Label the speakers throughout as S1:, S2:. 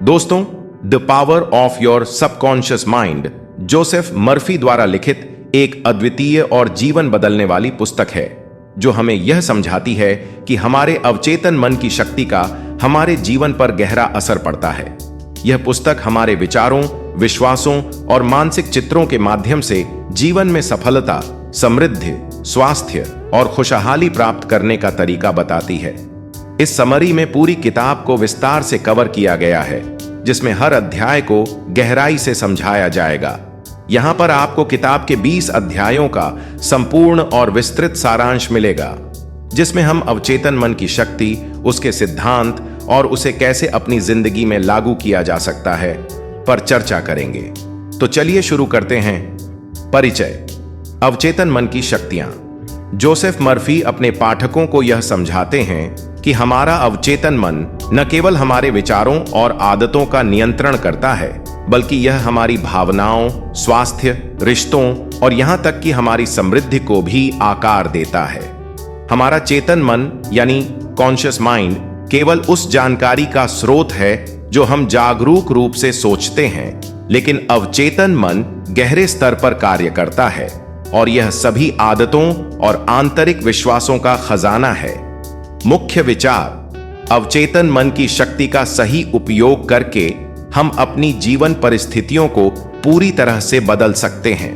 S1: दोस्तों, the power of your subconscious mind Joseph Murphy द्वारा लिखित एक अद्वितीय और जीवन बदलने वाली पुस्तक है जो हमें यह समझाती है कि हमारे अवचेतन मन की शक्ति का हमारे जीवन पर गहरा असर पड़ता है। यह पुस्तक हमारे विचारों, विश्वासों और मानसिक चित्रों के माध्यम से जीवन में सफलता, समृद्धि, स्वास्थ्य और खुशहाली प्राप्त करने का तरीका बताती है। इस समरी में पूरी किताब को विस्तार से कवर किया गया है, जिसमें हर अध्याय को गहराई से समझाया जाएगा। यहाँ पर आपको किताब के 20 अध्यायों का संपूर्ण और विस्तृत सारांश मिलेगा, जिसमें हम अवचेतन मन की शक्ति, उसके सिद्धांत और उसे कैसे अपनी जिंदगी में लागू किया जा सकता है पर चर्चा करेंगे। तो चलिए शुरू करते हैं। परिचय। अवचेतन मन की शक्तियां। जोसेफ मर्फी अपने पाठकों को यह समझाते हैं कि हमारा अवचेतन मन न केवल हमारे विचारों और आदतों का नियंत्रण करता है, बल्कि यह हमारी भावनाओं, स्वास्थ्य, रिश्तों और यहां तक कि हमारी समृद्धि को भी आकार देता है। हमारा चेतन मन यानी कॉन्शियस माइंड केवल उस जानकारी का स्रोत है जो हम जागरूक रूप से सोचते हैं, लेकिन अवचेतन मन गहरे स्तर पर कार्य करता है और यह सभी आदतों और आंतरिक विश्वासों का खजाना है। मुख्य विचार। अवचेतन मन की शक्ति का सही उपयोग करके हम अपनी जीवन परिस्थितियों को पूरी तरह से बदल सकते हैं।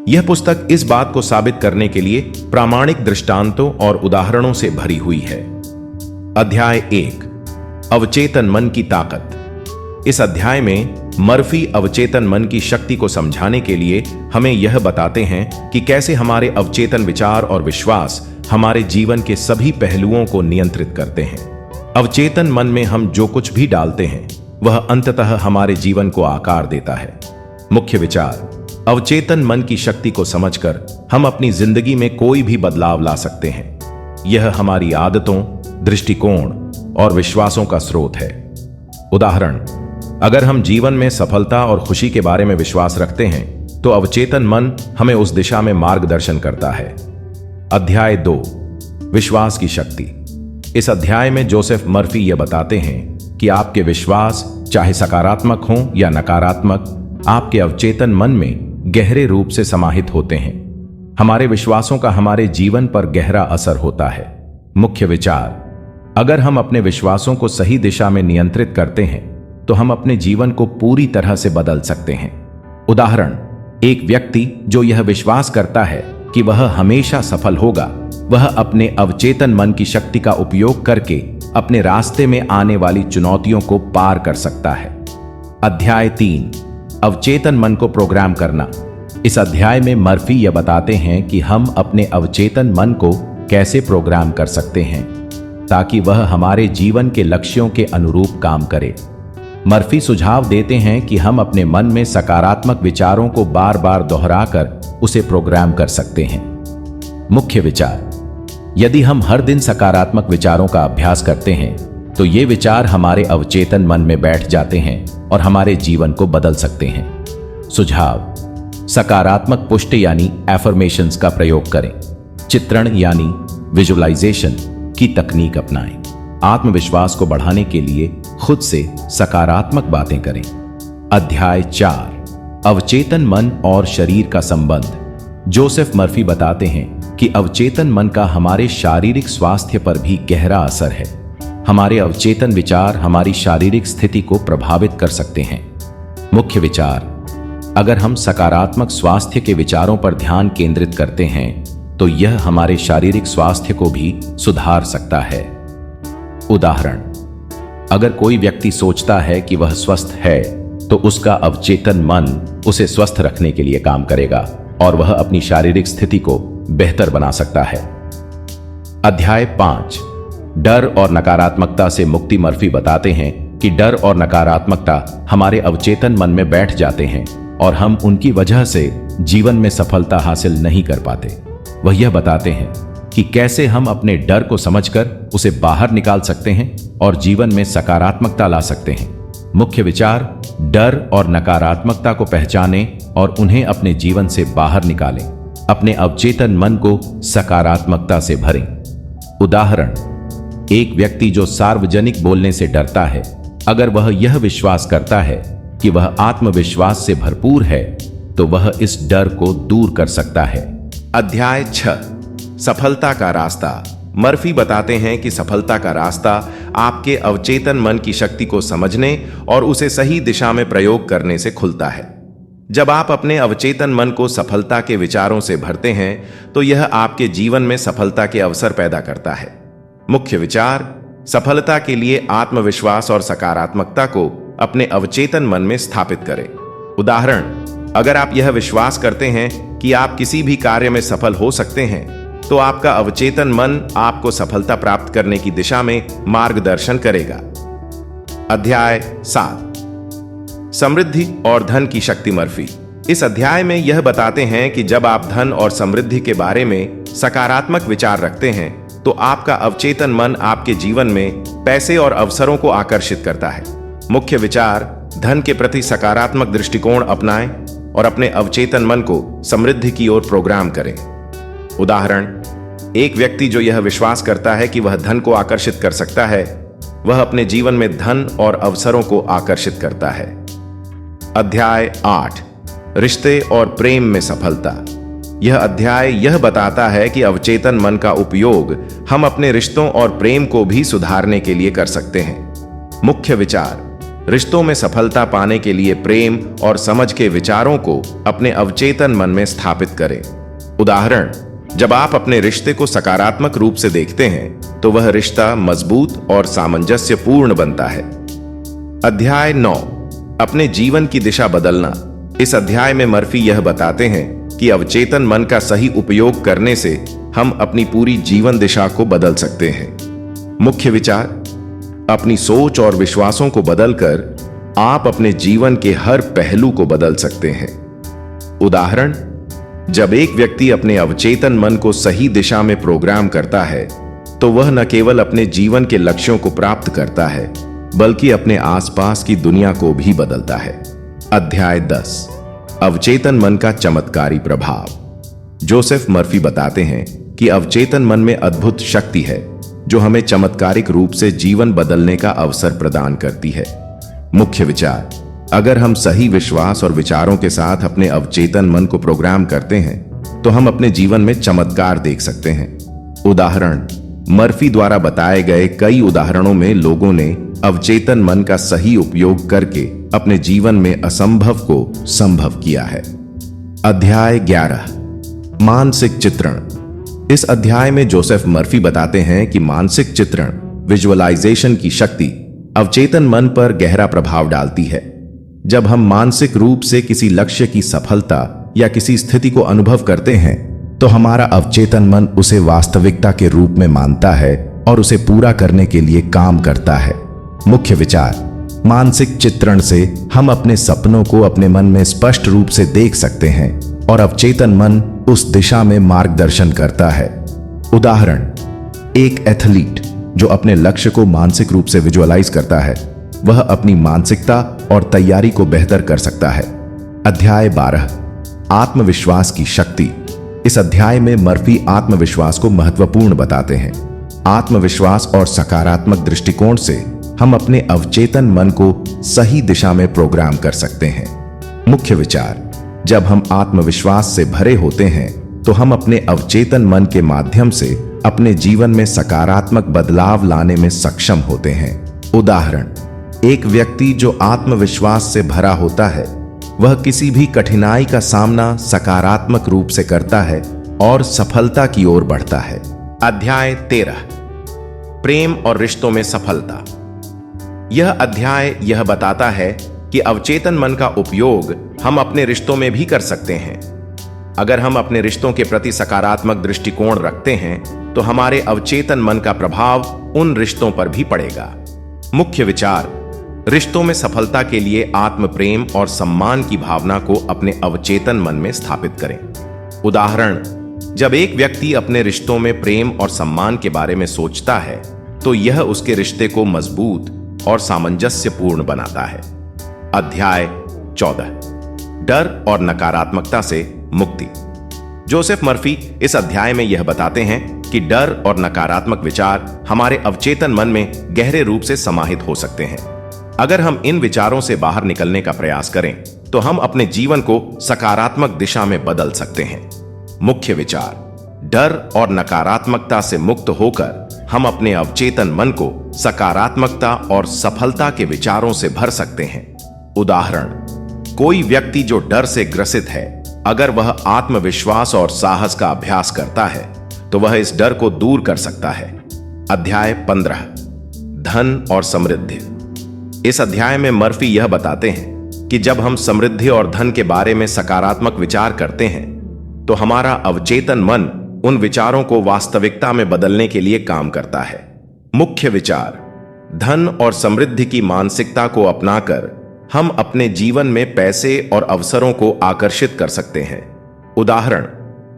S1: यह पुस्तक इस बात को साबित करने के लिए प्रामाणिक दृष्टांतों और उदाहरणों से भरी हुई है। अध्याय 1, अवचेतन मन की ताकत। इस अध्याय में मर्फी अवचेतन मन की शक्ति को समझाने के लिए हमें यह बताते हैं कि कैसे हमारे अवचेतन विचार और विश्वास हमारे जीवन के सभी पहलुओं को नियंत्रित करते हैं। अवचेतन मन में हम जो कुछ भी डालते हैं वह अंततः हमारे जीवन को आकार देता है। मुख्य विचार। अवचेतन मन की शक्ति को समझकर हम अपनी जिंदगी में कोई भी बदलाव ला सकते हैं। यह हमारी आदतों, दृष्टिकोण और विश्वासों का स्रोत है। उदाहरण, अगर हम जीवन में सफलता और खुशी के बारे में विश्वास रखते हैं तो अवचेतन मन हमें उस दिशा में मार्गदर्शन करता है। अध्याय 2, विश्वास की शक्ति। इस अध्याय में जोसेफ मर्फी यह बताते हैं कि आपके विश्वास, चाहे सकारात्मक हों या नकारात्मक, आपके अवचेतन मन में गहरे रूप से समाहित होते हैं। हमारे विश्वासों का हमारे जीवन पर गहरा असर होता है। मुख्य विचार। अगर हम अपने विश्वासों को सही दिशा में नियंत्रित करते हैं तो हम अपने जीवन को पूरी तरह से बदल सकते हैं। उदाहरण, एक व्यक्ति जो यह विश्वास करता है कि वह हमेशा सफल होगा, वह अपने अवचेतन मन की शक्ति का उपयोग करके अपने रास्ते में आने वाली चुनौतियों को पार कर सकता है। अध्याय 3, अवचेतन मन को प्रोग्राम करना। इस अध्याय में मर्फी यह बताते हैं कि हम अपने अवचेतन मन को कैसे प्रोग्राम कर सकते हैं ताकि वह हमारे जीवन के लक्ष्यों के अनुरूप काम करे। मर्फी सुझाव देते हैं कि हम अपने मन में सकारात्मक विचारों को बार बार दोहराकर उसे प्रोग्राम कर सकते हैं। मुख्य विचार। यदि हम हर दिन सकारात्मक विचारों का अभ्यास करते हैं तो ये विचार हमारे अवचेतन मन में बैठ जाते हैं और हमारे जीवन को बदल सकते हैं। सुझाव। सकारात्मक पुष्टि यानी एफर्मेशंस का प्रयोग करें। चित्रण यानी विजुअलाइजेशन की तकनीक अपनाएं। आत्मविश्वास को बढ़ाने के लिए खुद से सकारात्मक बातें करें। अध्याय 4, अवचेतन मन और शरीर का संबंध। जोसेफ मर्फी बताते हैं कि अवचेतन मन का हमारे शारीरिक स्वास्थ्य पर भी गहरा असर है। हमारे अवचेतन विचार हमारी शारीरिक स्थिति को प्रभावित कर सकते हैं। मुख्य विचार। अगर हम सकारात्मक स्वास्थ्य के विचारों पर ध्यान केंद्रित करते हैं तो यह हमारे शारीरिक स्वास्थ्य को भी सुधार सकता है। उदाहरण, अगर कोई व्यक्ति सोचता है कि वह स्वस्थ है तो उसका अवचेतन मन उसे स्वस्थ रखने के लिए काम करेगा और वह अपनी शारीरिक स्थिति को बेहतर बना सकता है। अध्याय 5, डर और नकारात्मकता से मुक्ति। मर्फी बताते हैं कि डर और नकारात्मकता हमारे अवचेतन मन में बैठ जाते हैं और हम उनकी वजह से जीवन में सफलता हासिल नहीं कर पाते। वह यह बताते हैं कि कैसे हम अपने डर को समझकर उसे बाहर निकाल सकते हैं और जीवन में सकारात्मकता ला सकते हैं। मुख्य विचार। डर और नकारात्मकता को पहचानें और उन्हें अपने जीवन से बाहर निकालें। अपने अवचेतन मन को सकारात्मकता से भरें। उदाहरण, एक व्यक्ति जो सार्वजनिक बोलने से डरता है अगर वह यह विश्वास करता है कि वह आत्मविश्वास से भरपूर है तो वह इस डर को दूर कर सकता है। अध्याय 6 सफलता का रास्ता। मर्फी बताते हैं कि सफलता का रास्ता आपके अवचेतन मन की शक्ति को समझने और उसे सही दिशा में प्रयोग करने से खुलता है। जब आप अपने अवचेतन मन को सफलता के विचारों से भरते हैं तो यह आपके जीवन में सफलता के अवसर पैदा करता है। मुख्य विचार: सफलता के लिए आत्मविश्वास और सकारात्मकता को अपने अवचेतन मन में स्थापित करें। उदाहरण: अगर आप यह विश्वास करते हैं कि आप किसी भी कार्य में सफल हो सकते हैं तो आपका अवचेतन मन आपको सफलता प्राप्त करने की दिशा में मार्गदर्शन करेगा। अध्याय 7 समृद्धि और धन की शक्ति। मर्फी इस अध्याय में यह बताते हैं कि जब आप धन और समृद्धि के बारे में सकारात्मक विचार रखते हैं तो आपका अवचेतन मन आपके जीवन में पैसे और अवसरों को आकर्षित करता है। मुख्य विचार: धन के प्रति सकारात्मक दृष्टिकोण अपनाएं और अपने अवचेतन मन को समृद्धि की ओर प्रोग्राम करें। उदाहरण: एक व्यक्ति जो यह विश्वास करता है कि वह धन को आकर्षित कर सकता है, वह अपने जीवन में धन और अवसरों को आकर्षित करता है। अध्याय 8 रिश्ते और प्रेम में सफलता। यह अध्याय यह बताता है कि अवचेतन मन का उपयोग हम अपने रिश्तों और प्रेम को भी सुधारने के लिए कर सकते हैं। मुख्य विचार: रिश्तों में सफलता पाने के लिए प्रेम और समझ के विचारों को अपने अवचेतन मन में स्थापित करें। उदाहरण: जब आप अपने रिश्ते को सकारात्मक रूप से देखते हैं तो वह रिश्ता मजबूत और सामंजस्यपूर्ण बनता है। अध्याय 9 अपने जीवन की दिशा बदलना। इस अध्याय में मर्फी यह बताते हैं कि अवचेतन मन का सही उपयोग करने से हम अपनी पूरी जीवन दिशा को बदल सकते हैं। मुख्य विचार: अपनी सोच और विश्वासों को बदलकर आप अपने जीवन के हर पहलू को बदल सकते हैं। उदाहरण: जब एक व्यक्ति अपने अवचेतन मन को सही दिशा में प्रोग्राम करता है तो वह न केवल अपने जीवन के लक्ष्यों को प्राप्त करता है बल्कि अपने आसपास की दुनिया को भी बदलता है। अध्याय 10 अवचेतन मन का चमत्कारी प्रभाव। जोसेफ मर्फी बताते हैं कि अवचेतन मन में अद्भुत शक्ति है जो हमें चमत्कारिक रूप से जीवन बदलने का अवसर प्रदान करती है। मुख्य विचार: अगर हम सही विश्वास और विचारों के साथ अपने अवचेतन मन को प्रोग्राम करते हैं तो हम अपने जीवन में चमत्कार देख सकते हैं। उदाहरण: मर्फी द्वारा बताए गए कई उदाहरणों में लोगों ने अवचेतन मन का सही उपयोग करके अपने जीवन में असंभव को संभव किया है। अध्याय 11 मानसिक चित्रण। इस अध्याय में जोसेफ मर्फी बताते हैं कि मानसिक चित्रण विजुअलाइजेशन की शक्ति अवचेतन मन पर गहरा प्रभाव डालती है। जब हम मानसिक रूप से किसी लक्ष्य की सफलता या किसी स्थिति को अनुभव करते हैं तो हमारा अवचेतन मन उसे वास्तविकता के रूप में मानता है और उसे पूरा करने के लिए काम करता है। मुख्य विचार: मानसिक चित्रण से हम अपने सपनों को अपने मन में स्पष्ट रूप से देख सकते हैं और अवचेतन मन उस दिशा में मार्गदर्शन करता है। उदाहरण: एक एथलीट जो अपने लक्ष्य को मानसिक रूप से विजुअलाइज करता है वह अपनी मानसिकता और तैयारी को बेहतर कर सकता है। अध्याय 12 आत्मविश्वास की शक्ति। इस अध्याय में मर्फी आत्मविश्वास को महत्वपूर्ण बताते हैं। आत्मविश्वास और सकारात्मक दृष्टिकोण से हम अपने अवचेतन मन को सही दिशा में प्रोग्राम कर सकते हैं। मुख्य विचार: जब हम आत्मविश्वास से भरे होते हैं तो हम अपने अवचेतन मन के माध्यम से अपने जीवन में सकारात्मक बदलाव लाने में सक्षम होते हैं। उदाहरण: एक व्यक्ति जो आत्मविश्वास से भरा होता है वह किसी भी कठिनाई का सामना सकारात्मक रूप से करता है और सफलता की ओर बढ़ता है। अध्याय 13 प्रेम और रिश्तों में सफलता। यह अध्याय यह बताता है कि अवचेतन मन का उपयोग हम अपने रिश्तों में भी कर सकते हैं। अगर हम अपने रिश्तों के प्रति सकारात्मक दृष्टिकोण रखते हैं तो हमारे अवचेतन मन का प्रभाव उन रिश्तों पर भी पड़ेगा। मुख्य विचार: रिश्तों में सफलता के लिए आत्म प्रेम और सम्मान की भावना को अपने अवचेतन मन में स्थापित करें। उदाहरण: जब एक व्यक्ति अपने रिश्तों में प्रेम और सम्मान के बारे में सोचता है तो यह उसके रिश्ते को मजबूत और सामंजस्यपूर्ण बनाता है। अध्याय 14 डर और नकारात्मकता से मुक्ति। जोसेफ मर्फी इस अध्याय में यह बताते हैं कि डर और नकारात्मक विचार हमारे अवचेतन मन में गहरे रूप से समाहित हो सकते हैं। अगर हम इन विचारों से बाहर निकलने का प्रयास करें तो हम अपने जीवन को सकारात्मक दिशा में बदल सकते हैं। मुख्य विचार: डर और नकारात्मकता से मुक्त होकर हम अपने अवचेतन मन को सकारात्मकता और सफलता के विचारों से भर सकते हैं। उदाहरण: कोई व्यक्ति जो डर से ग्रसित है, अगर वह आत्मविश्वास और साहस का अभ्यास करता है तो वह इस डर को दूर कर सकता है। अध्याय 15: धन और समृद्धि। इस अध्याय में मर्फी यह बताते हैं कि जब हम समृद्धि और धन के बारे में सकारात्मक विचार करते हैं तो हमारा अवचेतन मन उन विचारों को वास्तविकता में बदलने के लिए काम करता है। मुख्य विचार: धन और समृद्धि की मानसिकता को अपनाकर हम अपने जीवन में पैसे और अवसरों को आकर्षित कर सकते हैं। उदाहरण: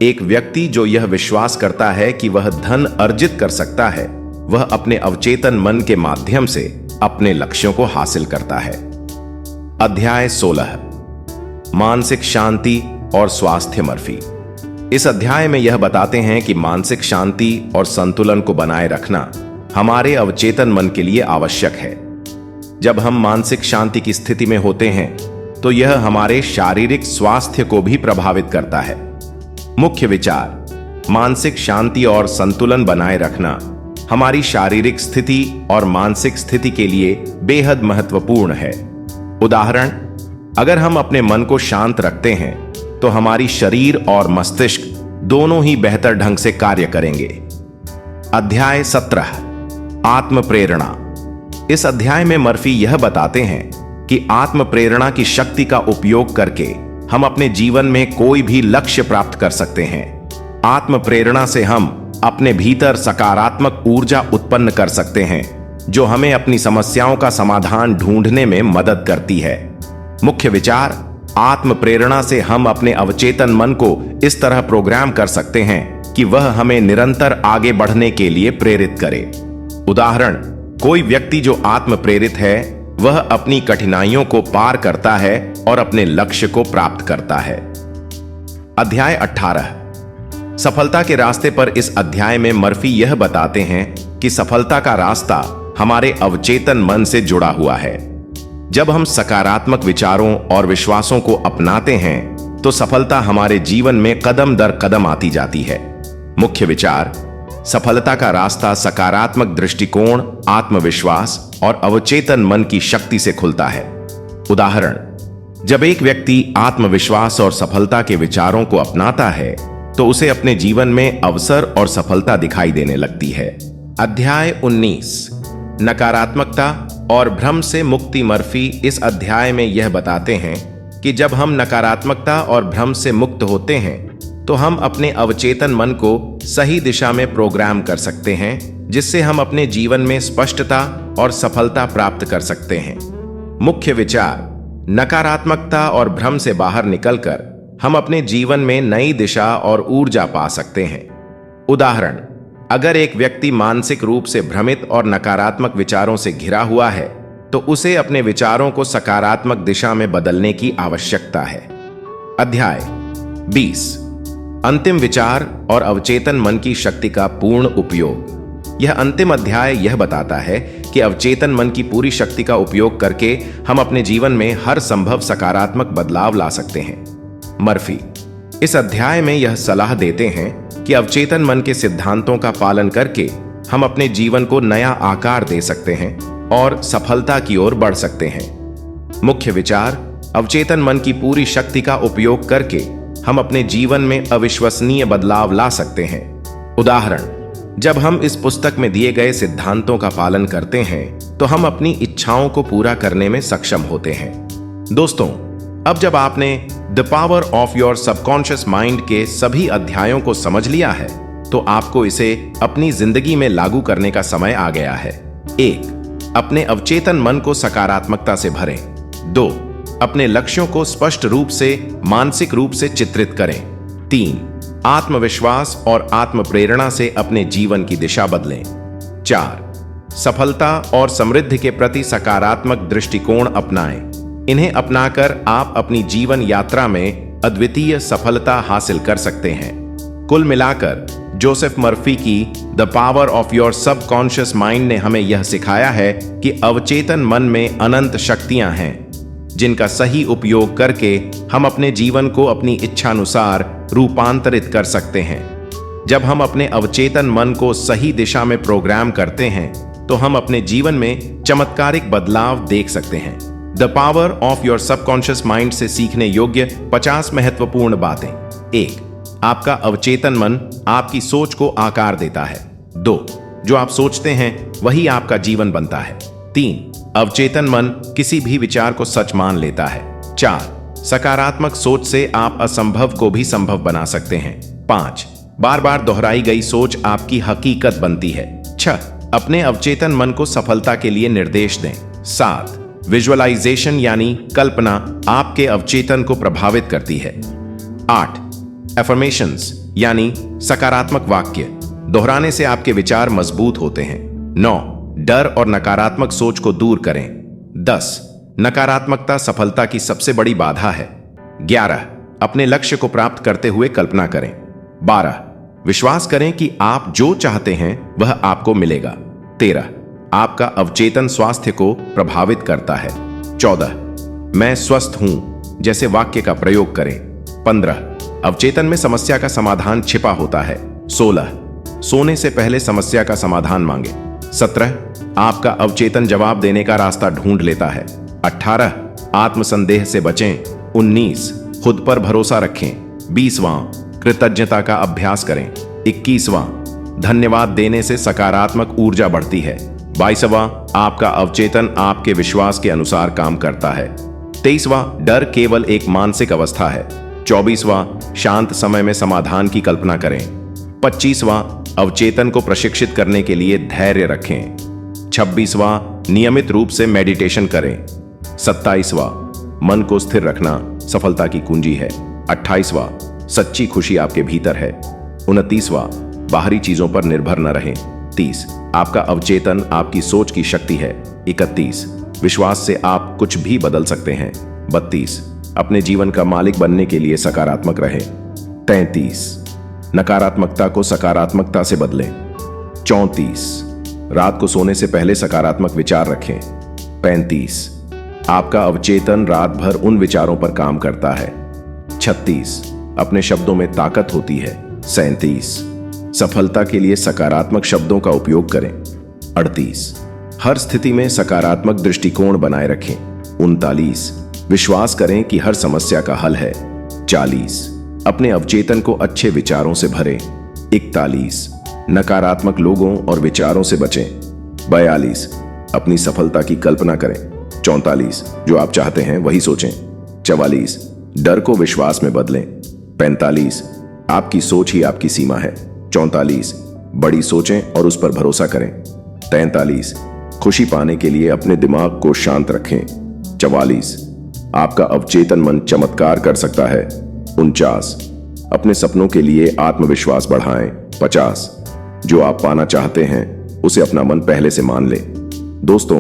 S1: एक व्यक्ति जो यह विश्वास करता है कि वह धन अर्जित कर सकता है, वह अपने अवचेतन मन के माध्यम से अपने लक्ष्यों को हासिल करता है। अध्याय 16: मानसिक शांति और स्वास्थ्य। मर्फी इस अध्याय में यह बताते हैं कि मानसिक शांति और संतुलन को बनाए रखना हमारे अवचेतन मन के लिए आवश्यक है। जब हम मानसिक शांति की स्थिति में होते हैं तो यह हमारे शारीरिक स्वास्थ्य को भी प्रभावित करता है। मुख्य विचार: मानसिक शांति और संतुलन बनाए रखना हमारी शारीरिक स्थिति और मानसिक स्थिति के लिए बेहद महत्वपूर्ण है। उदाहरण: अगर हम अपने मन को शांत रखते हैं तो हमारी शरीर और मस्तिष्क दोनों ही बेहतर ढंग से कार्य करेंगे। अध्याय 17: आत्म प्रेरणा। इस अध्याय में मर्फी यह बताते हैं कि आत्म प्रेरणा की शक्ति का उपयोग करके हम अपने जीवन में कोई भी लक्ष्य प्राप्त कर सकते हैं। आत्म प्रेरणा से हम अपने भीतर सकारात्मक ऊर्जा उत्पन्न कर सकते हैं जो हमें अपनी समस्याओं का समाधान ढूंढने में मदद करती है। मुख्य विचार: आत्म प्रेरणा से हम अपने अवचेतन मन को इस तरह प्रोग्राम कर सकते हैं कि वह हमें निरंतर आगे बढ़ने के लिए प्रेरित करे। उदाहरण: कोई व्यक्ति जो आत्म प्रेरित है वह अपनी कठिनाइयों को पार करता है और अपने लक्ष्य को प्राप्त करता है। अध्याय 18: सफलता के रास्ते पर। इस अध्याय में मर्फी यह बताते हैं कि सफलता का रास्ता हमारे अवचेतन मन से जुड़ा हुआ है। जब हम सकारात्मक विचारों और विश्वासों को अपनाते हैं तो सफलता हमारे जीवन में कदम दर कदम आती जाती है। मुख्य विचार: सफलता का रास्ता सकारात्मक दृष्टिकोण, आत्मविश्वास और अवचेतन मन की शक्ति से खुलता है। उदाहरण: जब एक व्यक्ति आत्मविश्वास और सफलता के विचारों को अपनाता है तो उसे अपने जीवन में अवसर और सफलता दिखाई देने लगती है। अध्याय 19: नकारात्मकता और भ्रम से मुक्ति। मर्फी इस अध्याय में यह बताते हैं कि जब हम नकारात्मकता और भ्रम से मुक्त होते हैं तो हम अपने अवचेतन मन को सही दिशा में प्रोग्राम कर सकते हैं, जिससे हम अपने जीवन में स्पष्टता और सफलता प्राप्त कर सकते हैं। मुख्य विचार: नकारात्मकता और भ्रम से बाहर निकलकर हम अपने जीवन में नई दिशा और ऊर्जा पा सकते हैं। उदाहरण: अगर एक व्यक्ति मानसिक रूप से भ्रमित और नकारात्मक विचारों से घिरा हुआ है तो उसे अपने विचारों को सकारात्मक दिशा में बदलने की आवश्यकता है। अध्याय 20: अंतिम विचार और अवचेतन मन की शक्ति का पूर्ण उपयोग। यह अंतिम अध्याय यह बताता है कि अवचेतन मन की पूरी शक्ति का उपयोग करके हम अपने जीवन में हर संभव सकारात्मक बदलाव ला सकते हैं। मर्फी इस अध्याय में यह सलाह देते हैं कि अवचेतन मन के सिद्धांतों का पालन करके हम अपने जीवन को नया आकार दे सकते हैं और सफलता की ओर बढ़ सकते हैं। मुख्य विचार: अवचेतन मन की पूरी शक्ति का उपयोग करके हम अपने जीवन में अविश्वसनीय बदलाव ला सकते हैं। उदाहरण: जब हम इस पुस्तक में दिए गए सिद्धांतों का पालन करते हैं तो हम अपनी इच्छाओं को पूरा करने में सक्षम होते हैं। दोस्तों, अब जब आपने the power of your subconscious mind के सभी अध्यायों को समझ लिया है तो आपको इसे अपनी जिंदगी में लागू करने का समय आ गया है। 1. अपने अवचेतन मन को सकारात्मकता से भरें। 2. अपने लक्ष्यों को स्पष्ट रूप से मानसिक रूप से चित्रित करें। 3. आत्मविश्वास और आत्म प्रेरणा से अपने जीवन की दिशा बदलें। 4. सफलता और समृद्धि के प्रति सकारात्मक दृष्टिकोण अपनाएं। इन्हें अपनाकर आप अपनी जीवन यात्रा में अद्वितीय सफलता हासिल कर सकते हैं। कुल मिलाकर जोसेफ मर्फी की the power of your subconscious mind ने हमें यह सिखाया है कि अवचेतन मन में अनंत शक्तियां हैं, जिनका सही उपयोग करके हम अपने जीवन को अपनी इच्छानुसार रूपांतरित कर सकते हैं। जब हम अपने अवचेतन मन को सही दिशा में प्रोग्राम करते हैं तो हम अपने जीवन में चमत्कारिक बदलाव देख सकते हैं। The power of your subconscious mind से सीखने योग्य 50 महत्वपूर्ण बातें। 1. आपका अवचेतन मन आपकी सोच को आकार देता है। 2. जो आप सोचते हैं वही आपका जीवन बनता है। 3. अवचेतन मन किसी भी विचार को सच मान लेता है। 4. सकारात्मक सोच से आप असंभव को भी संभव बना सकते हैं। 5. बार बार दोहराई गई सोच आपकी हकीकत बनती है। 6. अपने अवचेतन मन को सफलता के लिए निर्देश दें। 7. विजुअलाइजेशन यानी कल्पना आपके अवचेतन को प्रभावित करती है। 8. एफर्मेशंस यानी सकारात्मक वाक्य दोहराने से आपके विचार मजबूत होते हैं। 9. डर और नकारात्मक सोच को दूर करें। 10. नकारात्मकता सफलता की सबसे बड़ी बाधा है। 11. अपने लक्ष्य को प्राप्त करते हुए कल्पना करें। 12. विश्वास करें कि आप जो चाहते हैं वह आपको मिलेगा। 13. आपका अवचेतन स्वास्थ्य को प्रभावित करता है। 14. मैं स्वस्थ हूं जैसे वाक्य का प्रयोग करें। 15. अवचेतन में समस्या का समाधान छिपा होता है। 16. सोने से पहले समस्या का समाधान मांगे। 17. आपका अवचेतन जवाब देने का रास्ता ढूंढ लेता है। 18. आत्मसंदेह से बचें। 19. खुद पर भरोसा रखें। 20वां कृतज्ञता का अभ्यास करें। 21वां धन्यवाद देने से सकारात्मक ऊर्जा बढ़ती है। 22वां आपका अवचेतन आपके विश्वास के अनुसार काम करता है। 23वां डर केवल एक मानसिक अवस्था है। 24वां शांत समय में समाधान की कल्पना करें। 25वां अवचेतन को प्रशिक्षित करने के लिए धैर्य रखें। 26वां नियमित रूप से मेडिटेशन करें। 27वां मन को स्थिर रखना सफलता की कुंजी है। 28वां सच्ची खुशी आपके भीतर है। 29वां बाहरी चीजों पर निर्भर न रहें। 30 आपका अवचेतन आपकी सोच की शक्ति है। 31 विश्वास से आप कुछ भी बदल सकते हैं। 32 अपने जीवन का मालिक बनने के लिए सकारात्मक रहें। 33 नकारात्मकता को सकारात्मकता से बदलें। 34 रात को सोने से पहले सकारात्मक विचार रखें। 35 आपका अवचेतन रात भर उन विचारों पर काम करता है। 36 अपने शब्दों में ताकत होती है। 37 सफलता के लिए सकारात्मक शब्दों का उपयोग करें। 38 हर स्थिति में सकारात्मक दृष्टिकोण बनाए रखें। 39 विश्वास करें कि हर समस्या का हल है। 40 अपने अवचेतन को अच्छे विचारों से भरें। 41 नकारात्मक लोगों और विचारों से बचें। 42 अपनी सफलता की कल्पना करें। 44 जो आप चाहते हैं वही सोचें। 44 डर को विश्वास में बदलें। 45 आपकी सोच ही आपकी सीमा है। 44 बड़ी सोचें और उस पर भरोसा करें। 43 खुशी पाने के लिए अपने दिमाग को शांत रखें। 44 आपका अवचेतन मन चमत्कार कर सकता है। 49 अपने सपनों के लिए आत्मविश्वास बढ़ाएं। 50 जो आप पाना चाहते हैं उसे अपना मन पहले से मान ले। दोस्तों,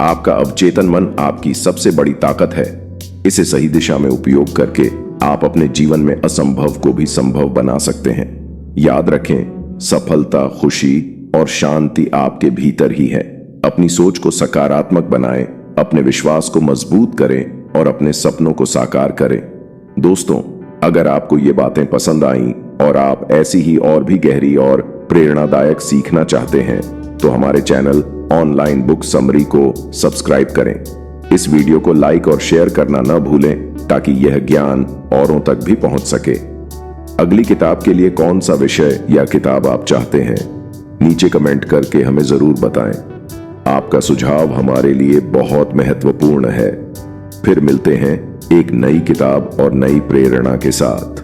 S1: आपका अवचेतन मन आपकी सबसे बड़ी ताकत है। इसे सही दिशा में उपयोग करके आप अपने जीवन में असंभव को भी संभव बना सकते हैं। याद रखें, सफलता, खुशी और शांति आपके भीतर ही है। अपनी सोच को सकारात्मक बनाएं, अपने विश्वास को मजबूत करें और अपने सपनों को साकार करें। दोस्तों, अगर आपको ये बातें पसंद आईं और आप ऐसी ही और भी गहरी और प्रेरणादायक सीखना चाहते हैं तो हमारे चैनल ऑनलाइन बुक समरी को सब्सक्राइब करें। इस वीडियो को लाइक और शेयर करना न भूलें ताकि यह ज्ञान औरों तक भी पहुंच सके। अगली किताब के लिए कौन सा विषय या किताब आप चाहते हैं, नीचे कमेंट करके हमें जरूर बताएं। आपका सुझाव हमारे लिए बहुत महत्वपूर्ण है। फिर मिलते हैं एक नई किताब और नई प्रेरणा के साथ।